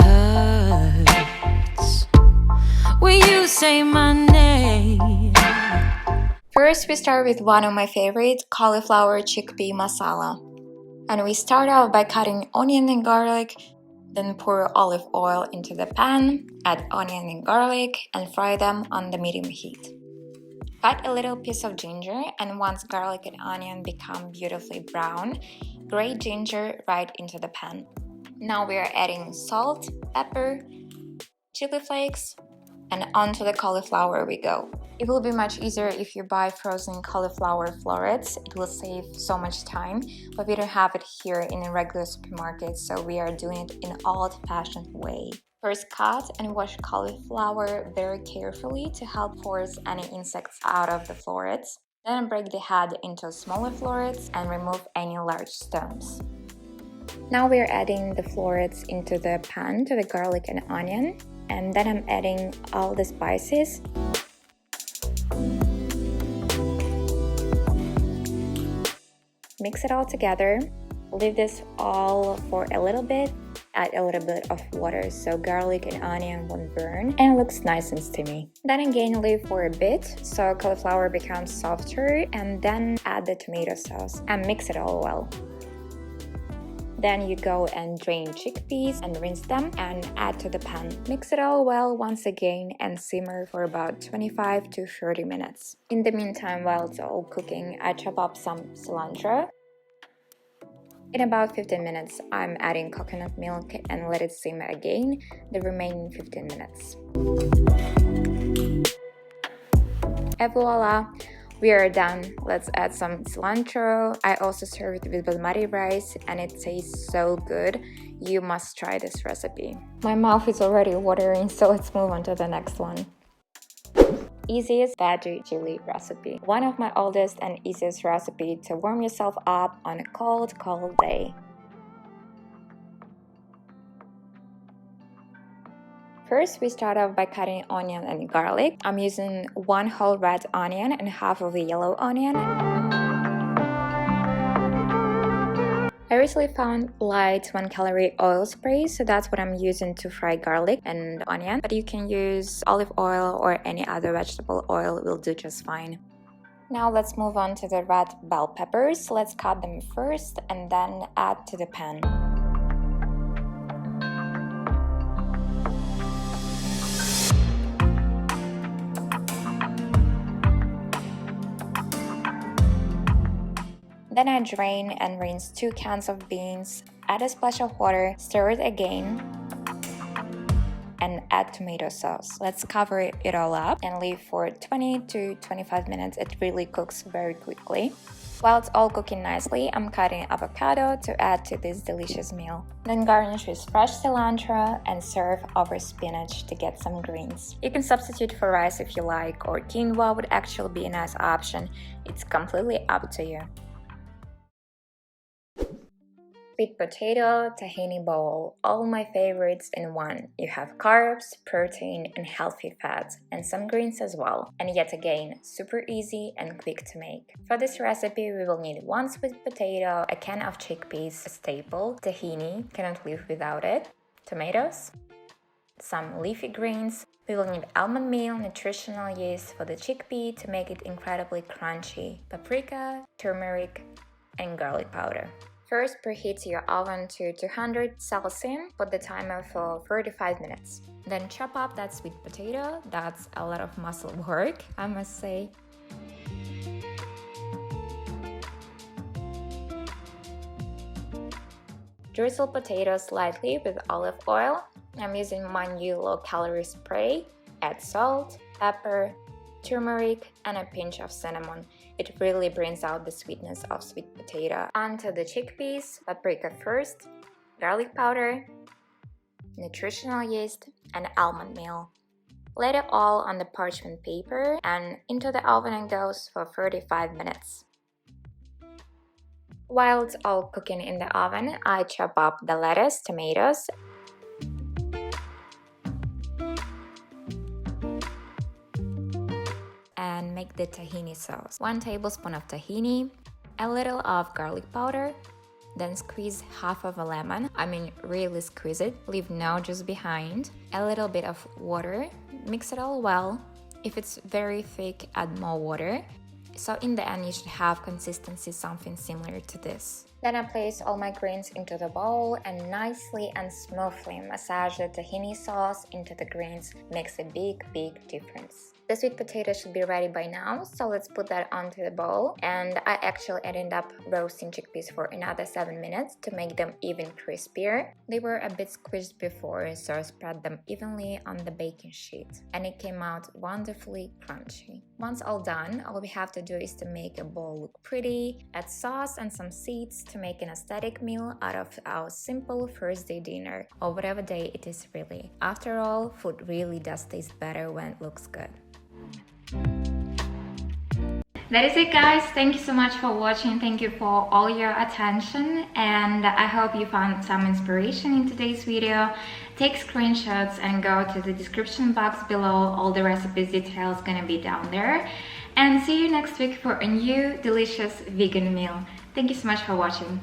hurts when you say my name. First, we start with one of my favorite, cauliflower chickpea masala. And we start out by cutting onion and garlic, then pour olive oil into the pan, add onion and garlic, and fry them on the medium heat. Cut a little piece of ginger, and once garlic and onion become beautifully brown, grate ginger right into the pan. Now we are adding salt, pepper, chili flakes, and onto the cauliflower we go. It will be much easier if you buy frozen cauliflower florets. It will save so much time, but we don't have it here in a regular supermarket, so we are doing it in an old-fashioned way. First, cut and wash cauliflower very carefully to help force any insects out of the florets. Then break the head into smaller florets and remove any large stones. Now we are adding the florets into the pan to the garlic and onion, and then I'm adding all the spices. Mix it all together, leave this all for a little bit, add a little bit of water so garlic and onion won't burn and it looks nice and steamy. Then again leave for a bit so cauliflower becomes softer, and then add the tomato sauce and mix it all well. Then you go and drain chickpeas and rinse them and add to the pan. Mix it all well once again and simmer for about 25 to 30 minutes. In the meantime, while it's all cooking, I chop up some cilantro. In about 15 minutes, I'm adding coconut milk and let it simmer again the remaining 15 minutes. Et voila! We are done. Let's add some cilantro. I also serve it with basmati rice and it tastes so good. You must try this recipe. My mouth is already watering, so let's move on to the next one. Easiest veggie chili recipe. One of my oldest and easiest recipe to warm yourself up on a cold day. First, we start off by cutting onion and garlic. I'm using 1 whole red onion and half of a yellow onion. I recently found light 1-calorie oil spray, so that's what I'm using to fry garlic and onion. But you can use olive oil or any other vegetable oil, will do just fine. Now let's move on to the red bell peppers. Let's cut them first and then add to the pan. Then I drain and rinse 2 cans of beans, add a splash of water, stir it again, and add tomato sauce. Let's cover it all up and leave for 20 to 25 minutes. It really cooks very quickly. While it's all cooking nicely, I'm cutting avocado to add to this delicious meal. Then garnish with fresh cilantro and serve over spinach to get some greens. You can substitute for rice if you like, or quinoa would actually be a nice option. It's completely up to you. Sweet potato tahini bowl, all my favorites in one. You have carbs, protein, and healthy fats, and some greens as well. And yet again, super easy and quick to make. For this recipe, we will need 1 sweet potato, a can of chickpeas, a staple, tahini, cannot live without it, tomatoes, some leafy greens. We will need almond meal, nutritional yeast for the chickpea to make it incredibly crunchy, paprika, turmeric, and garlic powder. First, preheat your oven to 200 Celsius, put the timer for 35 minutes. Then chop up that sweet potato. That's a lot of muscle work, I must say. Drizzle potatoes lightly with olive oil. I'm using my new low-calorie spray. Add salt, pepper, turmeric, and a pinch of cinnamon. It really brings out the sweetness of sweet potato. Onto the chickpeas, paprika first, garlic powder, nutritional yeast, and almond meal. Lay it all on the parchment paper and into the oven it goes for 35 minutes. While it's all cooking in the oven, I chop up the lettuce, tomatoes, and make the tahini sauce. 1 tablespoon of tahini, a little of garlic powder, Then squeeze half of a lemon. I mean, really squeeze it. Leave no juice behind. A little bit of water. Mix it all well. If it's very thick, add more water. So in the end, you should have consistency something similar to this. Then I place all my greens into the bowl and nicely and smoothly massage the tahini sauce into the greens. Makes a big difference. The sweet potato should be ready by now, so let's put that onto the bowl. And I actually ended up roasting chickpeas for another 7 minutes to make them even crispier. They were a bit squished before, so I spread them evenly on the baking sheet. And it came out wonderfully crunchy. Once all done, all we have to do is to make a bowl look pretty, add sauce and some seeds to make an aesthetic meal out of our simple first day dinner, or whatever day it is really. After all, food really does taste better when it looks good. That is it, guys. Thank you so much for watching. Thank you for all your attention, and I hope you found some inspiration in today's video. Take screenshots and go to the description box below. All the recipes details gonna be down there, and see you next week for a new delicious vegan meal. Thank you so much for watching.